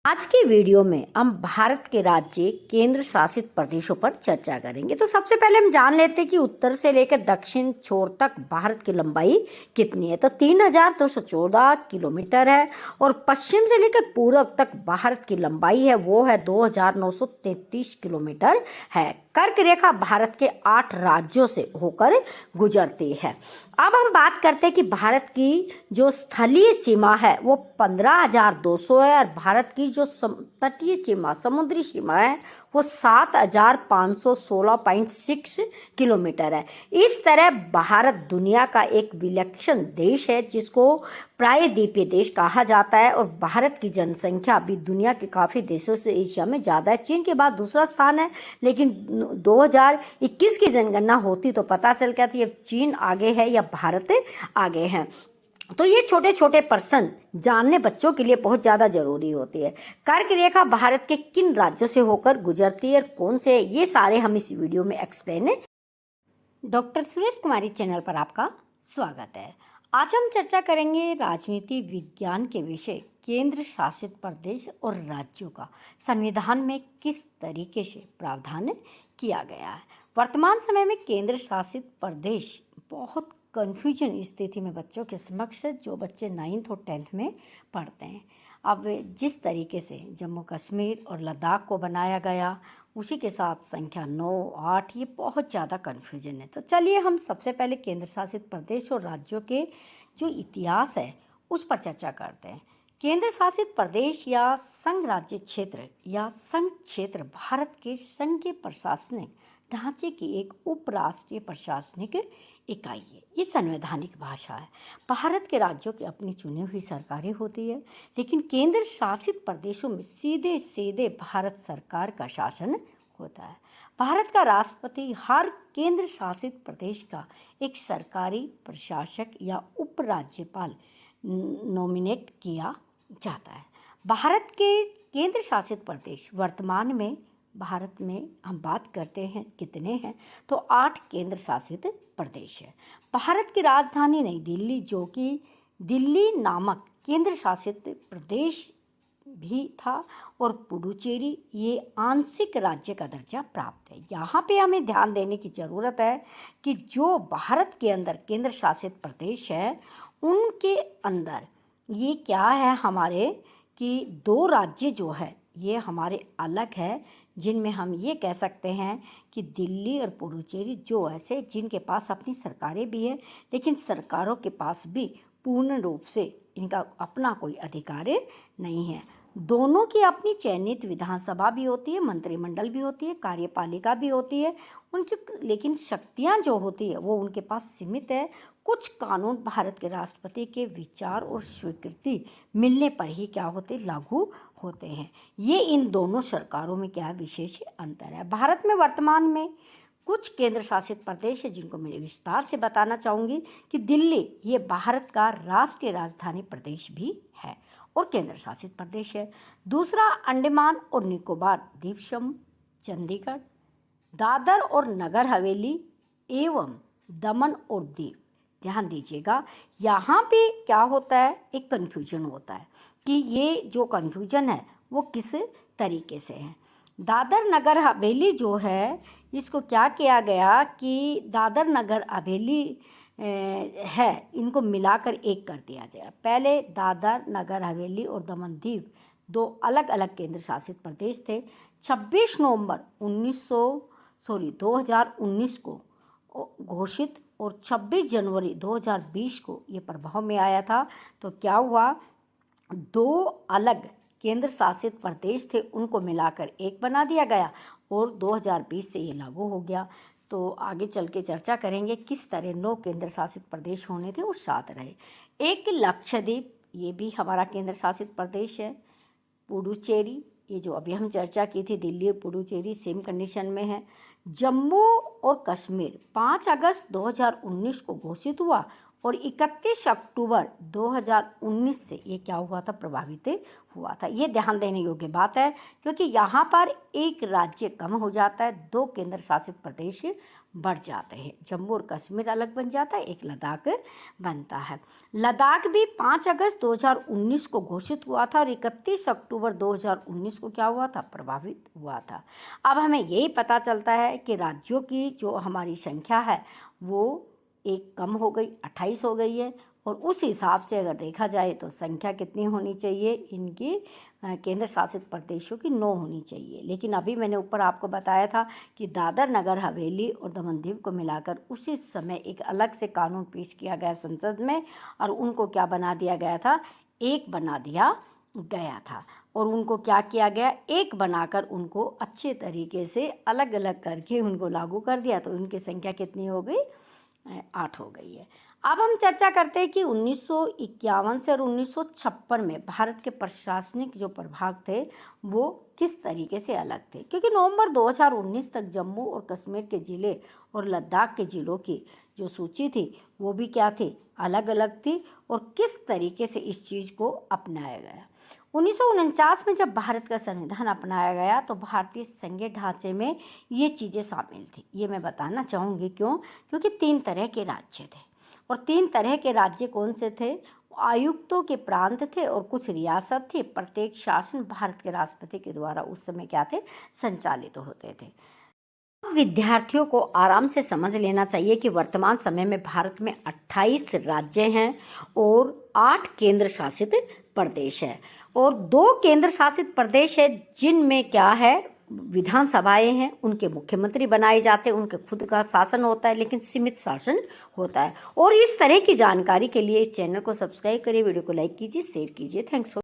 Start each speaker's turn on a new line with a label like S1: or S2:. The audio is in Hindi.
S1: आज की वीडियो में हम भारत के राज्य केंद्र शासित प्रदेशों पर चर्चा करेंगे। तो सबसे पहले हम जान लेते हैं कि उत्तर से लेकर दक्षिण छोर तक भारत की लंबाई कितनी है। तो 3214 किलोमीटर है और पश्चिम से लेकर पूर्व तक भारत की लंबाई है वो है 2933 किलोमीटर है। कर्क रेखा भारत के 8 राज्यों से होकर गुजरती है। अब हम बात करते हैं कि भारत की जो स्थलीय सीमा है वो 15,200 है और भारत की जो तटीय सीमा समुद्री सीमा है वो 7,516.6 किलोमीटर है। इस तरह भारत दुनिया का एक विलक्षण देश है जिसको प्रायद्वीपीय देश कहा जाता है और भारत की जनसंख्या भी दुनिया के काफ़ी देशों से एशिया में ज़्यादा है। चीन के बाद दूसरा स्थान है, लेकिन 2021 की जनगणना होती तो पता चल गया था ये चीन आगे है या भारत आगे है। तो ये छोटे छोटे प्रश्न जानने बच्चों के लिए बहुत ज़्यादा जरूरी होती है। कर्क रेखा भारत के किन राज्यों से होकर गुजरती है और कौन से, ये सारे हम इस वीडियो में एक्सप्लेन है। डॉक्टर सुरेश कुमारी चैनल पर आपका स्वागत है। आज हम चर्चा करेंगे राजनीति विज्ञान के विषय केंद्र शासित प्रदेश और राज्यों का संविधान में किस तरीके से प्रावधान किया गया है। वर्तमान समय में केंद्र शासित प्रदेश बहुत कन्फ्यूजन स्थिति में बच्चों के समक्ष जो बच्चे 9th और 10th में पढ़ते हैं। अब जिस तरीके से जम्मू कश्मीर और लद्दाख को बनाया गया उसी के साथ संख्या 9, 8 ये बहुत ज़्यादा कन्फ्यूजन है। तो चलिए हम सबसे पहले केंद्र शासित प्रदेश और राज्यों के जो इतिहास है उस पर चर्चा करते हैं। केंद्र शासित प्रदेश या संघ राज्य क्षेत्र या संघ क्षेत्र भारत के संघीय प्रशासनिक ढांचे की एक उपराष्ट्रीय प्रशासनिक इकाई है। ये संवैधानिक भाषा है। भारत के राज्यों की अपनी चुनी हुई सरकारें होती है, लेकिन केंद्र शासित प्रदेशों में सीधे सीधे भारत सरकार का शासन होता है। भारत का राष्ट्रपति हर केंद्र शासित प्रदेश का एक सरकारी प्रशासक या उपराज्यपाल नॉमिनेट किया जाता है। भारत के केंद्र शासित प्रदेश वर्तमान में भारत में हम बात करते हैं कितने हैं, तो 8 केंद्र शासित प्रदेश है। भारत की राजधानी नई दिल्ली, जो कि दिल्ली नामक केंद्र शासित प्रदेश भी था, और पुडुचेरी ये आंशिक राज्य का दर्जा प्राप्त है। यहाँ पे हमें ध्यान देने की ज़रूरत है कि जो भारत के अंदर केंद्र शासित प्रदेश है उनके अंदर ये क्या है हमारे कि 2 राज्य जो है ये हमारे अलग है, जिनमें हम ये कह सकते हैं कि दिल्ली और पुडुचेरी जो ऐसे जिनके पास अपनी सरकारें भी है, लेकिन सरकारों के पास भी पूर्ण रूप से इनका अपना कोई अधिकार नहीं है। दोनों की अपनी चयनित विधानसभा भी होती है, मंत्रिमंडल भी होती है, कार्यपालिका भी होती है उनकी, लेकिन शक्तियां जो होती है वो उनके पास सीमित है। कुछ कानून भारत के राष्ट्रपति के विचार और स्वीकृति मिलने पर ही क्या होते लागू होते हैं। ये इन दोनों सरकारों में क्या विशेष अंतर है। भारत में वर्तमान में कुछ केंद्र शासित प्रदेश है जिनको मैं विस्तार से बताना चाहूँगी कि दिल्ली ये भारत का राष्ट्रीय राजधानी प्रदेश भी है और केंद्र शासित प्रदेश है। दूसरा अंडमान और निकोबार द्वीप समूह, चंडीगढ़, दादर और नगर हवेली एवं दमन और दीव। ध्यान दीजिएगा, यहाँ पे क्या होता है, एक कन्फ्यूजन होता है कि ये जो कन्फ्यूजन है वो किस तरीके से है। दादर नगर हवेली जो है इसको क्या किया गया कि दादर नगर हवेली है इनको मिलाकर एक कर दिया जाए। पहले दादर नगर हवेली और दमन दीव 2 अलग अलग केंद्र शासित प्रदेश थे। 26 नवंबर 2019 को घोषित और 26 जनवरी 2020 को ये प्रभाव में आया था। तो क्या हुआ, 2 अलग केंद्र शासित प्रदेश थे उनको मिलाकर एक बना दिया गया और 2020 से ये लागू हो गया। तो आगे चल के चर्चा करेंगे किस तरह 9 केंद्र शासित प्रदेश होने थे और 7 रहे। एक लक्षद्वीप, ये भी हमारा केंद्र शासित प्रदेश है। पुडुचेरी, ये जो अभी हम चर्चा की थी, दिल्ली और पुडुचेरी सेम कंडीशन में है। जम्मू और कश्मीर 5 अगस्त 2019 को घोषित हुआ और 31 अक्टूबर 2019 से ये क्या हुआ था, प्रभावित हुआ था। ये ध्यान देने योग्य बात है क्योंकि यहाँ पर एक राज्य कम हो जाता है, 2 केंद्र शासित प्रदेश बढ़ जाते हैं। जम्मू और कश्मीर अलग बन जाता है, एक लद्दाख बनता है। लद्दाख भी 5 अगस्त 2019 को घोषित हुआ था और 31 अक्टूबर 2019 को क्या हुआ था, प्रभावित हुआ था। अब हमें यही पता चलता है कि राज्यों की जो हमारी संख्या है वो एक कम हो गई, 28 हो गई है। और उस हिसाब से अगर देखा जाए तो संख्या कितनी होनी चाहिए, इनकी केंद्र शासित प्रदेशों की 9 होनी चाहिए। लेकिन अभी मैंने ऊपर आपको बताया था कि दादर नगर हवेली और दमन दीव को मिलाकर उसी समय एक अलग से कानून पेश किया गया संसद में और उनको क्या बना दिया गया था, एक बना दिया गया था। और उनको क्या किया गया, एक बनाकर उनको अच्छे तरीके से अलग अलग करके उनको लागू कर दिया। तो उनकी संख्या कितनी हो गई, 8 हो गई है। अब हम चर्चा करते हैं कि 1951 से और 1956 में भारत के प्रशासनिक जो प्रभाग थे वो किस तरीके से अलग थे, क्योंकि नवंबर 2019 तक जम्मू और कश्मीर के ज़िले और लद्दाख के ज़िलों की जो सूची थी वो भी क्या थी, अलग अलग थी। और किस तरीके से इस चीज़ को अपनाया गया, 1949 में जब भारत का संविधान अपनाया गया तो भारतीय संघीय ढांचे में ये चीज़ें शामिल थी। ये मैं बताना चाहूँगी क्यों, क्योंकि 3 तरह के राज्य थे और 3 तरह के राज्य कौन से थे, आयुक्तों के प्रांत थे और कुछ रियासत थी। प्रत्येक शासन भारत के राष्ट्रपति के द्वारा उस समय क्या थे, संचालित होते थे। विद्यार्थियों को आराम से समझ लेना चाहिए कि वर्तमान समय में भारत में 28 राज्य हैं और 8 केंद्र शासित प्रदेश है और 2 केंद्र शासित प्रदेश है जिनमें क्या है, विधानसभाएं हैं, उनके मुख्यमंत्री बनाए जाते हैं, उनके खुद का शासन होता है लेकिन सीमित शासन होता है। और इस तरह की जानकारी के लिए इस चैनल को सब्सक्राइब करिए, वीडियो को लाइक कीजिए, शेयर कीजिए। Thanks for